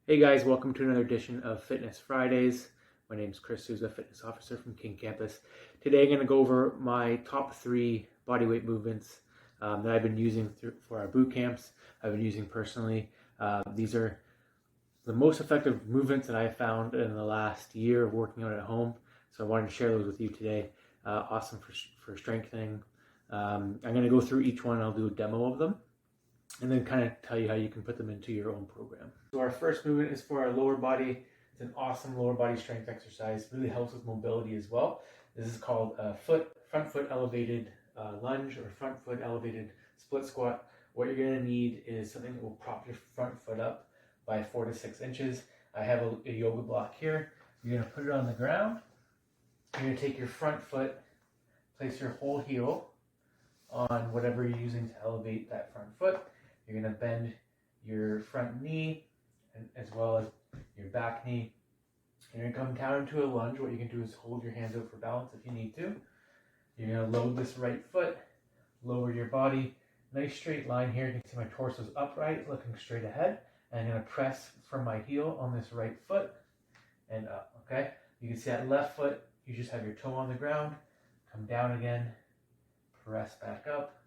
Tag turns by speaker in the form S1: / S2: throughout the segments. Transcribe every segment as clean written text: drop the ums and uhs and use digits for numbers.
S1: Hey guys, welcome to another edition of Fitness Fridays. My name is Chris Souza, fitness officer from King Campus. Today I'm going to go over my top 3 bodyweight movements that I've been using for our boot camps. I've been using personally. These are the most effective movements that I have found in the last year of working out at home. So I wanted to share those with you today. Awesome for strengthening. I'm going to go through each one and I'll do a demo of them, and then kind of tell you how you can put them into your own program. So our first movement is for our lower body. It's an awesome lower body strength exercise. It really helps with mobility as well. This is called a front foot elevated lunge or front foot elevated split squat. What you're going to need is something that will prop your front foot up by 4 to 6 inches. I have a yoga block here. You're going to put it on the ground. You're going to take your front foot, place your whole heel on whatever you're using to elevate that front foot. You're going to bend your front knee as well as your back knee. You're going to come down into a lunge. What you can do is hold your hands out for balance if you need to. You're going to load this right foot, lower your body. Nice straight line here. You can see my torso is upright, looking straight ahead. And I'm going to press from my heel on this right foot and up, okay? You can see that left foot, you just have your toe on the ground. Come down again, press back up,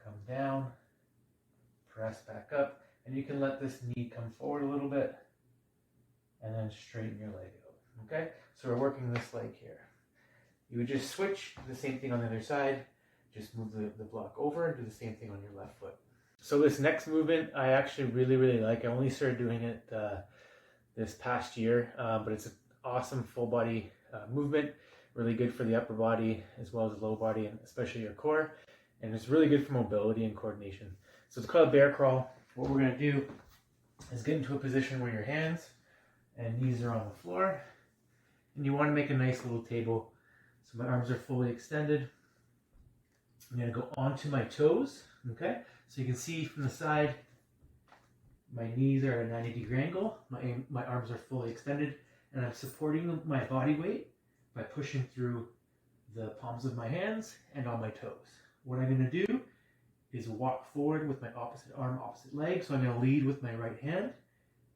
S1: come down, press back up, and you can let this knee come forward a little bit and then straighten your leg out. Okay, so we're working this leg here. You would just switch, the same thing on the other side, just move the block over and do the same thing on your left foot. So this next movement I actually really like. I only started doing it this past year, but it's an awesome full body movement, really good for the upper body as well as the lower body and especially your core, and it's really good for mobility and coordination. So it's called a bear crawl. What we're going to do is get into a position where your hands and knees are on the floor, and you want to make a nice little table. So my arms are fully extended. I'm going to go onto my toes, okay? So you can see from the side, my knees are at a 90-degree angle, my arms are fully extended, and I'm supporting my body weight by pushing through the palms of my hands and on my toes. What I'm going to do is walk forward with my opposite arm, opposite leg. So I'm going to lead with my right hand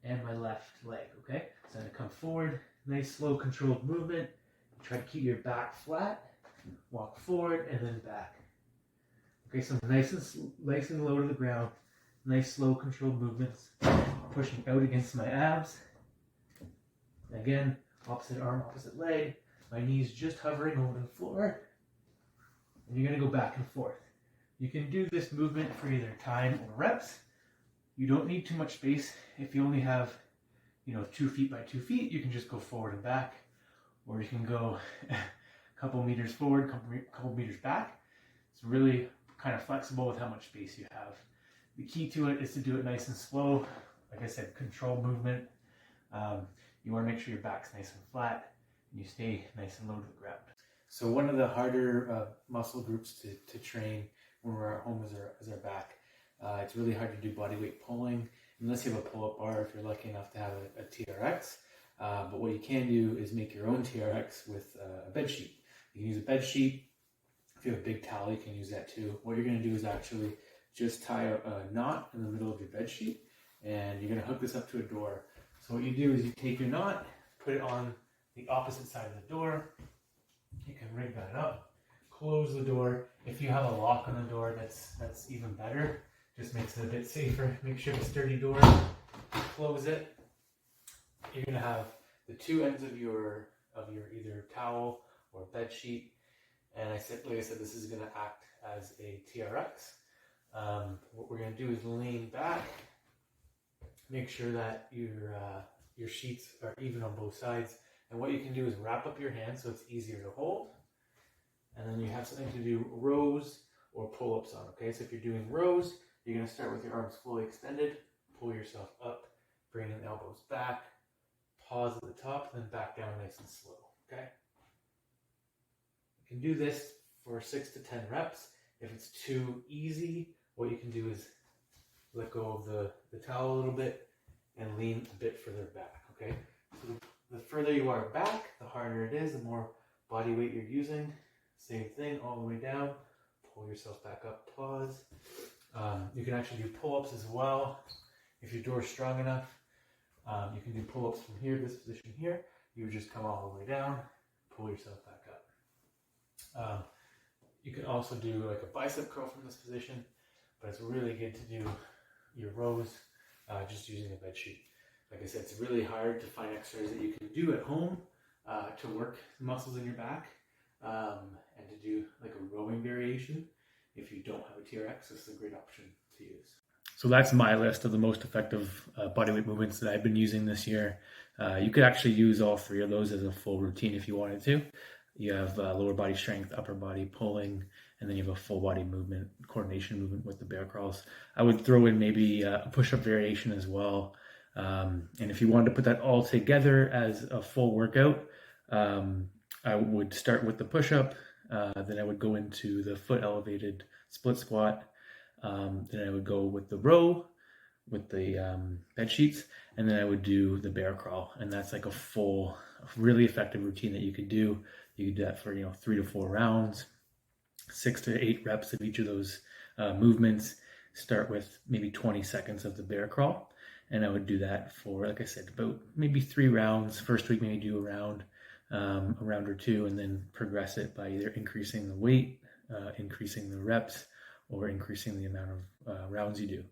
S1: and my left leg, okay? So I'm going to come forward, nice slow controlled movement. Try to keep your back flat, walk forward and then back. Okay, so nice and low to the ground, nice slow controlled movements, pushing out against my abs. Again, opposite arm, opposite leg, my knees just hovering over the floor, and you're going to go back and forth. You can do this movement for either time or reps. You don't need too much space. If you only have, 2 feet by 2 feet, you can just go forward and back, or you can go a couple meters forward, couple meters back. It's really kind of flexible with how much space you have. The key to it is to do it nice and slow. Like I said, control movement. You want to make sure your back's nice and flat and you stay nice and low to the ground. So one of the harder muscle groups to train when we're at home is our back. It's really hard to do body weight pulling unless you have a pull-up bar, if you're lucky enough to have a TRX. But what you can do is make your own TRX with a bed sheet. You can use a bed sheet. If you have a big towel, you can use that too. What you're going to do is actually just tie a knot in the middle of your bed sheet, and you're going to hook this up to a door. So what you do is you take your knot, put it on the opposite side of the door. You can rig that up, close the door. If you have a lock on the door, that's even better. Just makes it a bit safer. Make sure it's a sturdy door. Close it. You're going to have the two ends of your either towel or bed sheet. And like I said, this is going to act as a TRX. What we're going to do is lean back. Make sure that your sheets are even on both sides. And what you can do is wrap up your hands so it's easier to hold. And then you have something to do rows or pull-ups on, okay? So if you're doing rows, you're going to start with your arms fully extended, pull yourself up, bring the elbows back, pause at the top, then back down nice and slow, okay? You can do this for 6 to 10 reps. If it's too easy, what you can do is let go of the towel a little bit and lean a bit further back, okay? So the further you are back, the harder it is, the more body weight you're using. Same thing, all the way down. Pull yourself back up, pause. You can actually do pull-ups as well if your door is strong enough. You can do pull-ups from here, this position here. You would just come all the way down, pull yourself back up. You can also do like a bicep curl from this position, but it's really good to do your rows just using a bed sheet. Like I said, it's really hard to find exercises that you can do at home to work the muscles in your back and to do like a rowing variation. If you don't have a TRX, this is a great option to use. So that's my list of the most effective bodyweight movements that I've been using this year. You could actually use all three of those as a full routine if you wanted to. You have lower body strength, upper body pulling, and then you have a full body movement, coordination movement with the bear crawls. I would throw in maybe a push-up variation as well. And if you wanted to put that all together as a full workout, I would start with the push-up, then I would go into the foot elevated split squat, then I would go with the row, with the bed sheets, and then I would do the bear crawl. And that's like a full, really effective routine that you could do. You could do that for 3 to 4 rounds, 6 to 8 reps of each of those movements. Start with maybe 20 seconds of the bear crawl. And I would do that for, like I said, about maybe 3 rounds. First week, maybe do a round or 2, and then progress it by either increasing the weight, increasing the reps, or increasing the amount of rounds you do.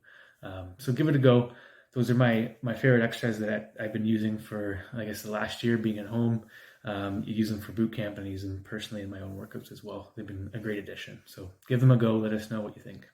S1: So give it a go. Those are my favorite exercises that I've been using for, I guess, the last year being at home. You use them for boot camp and I use them personally in my own workouts as well. They've been a great addition. So give them a go. Let us know what you think.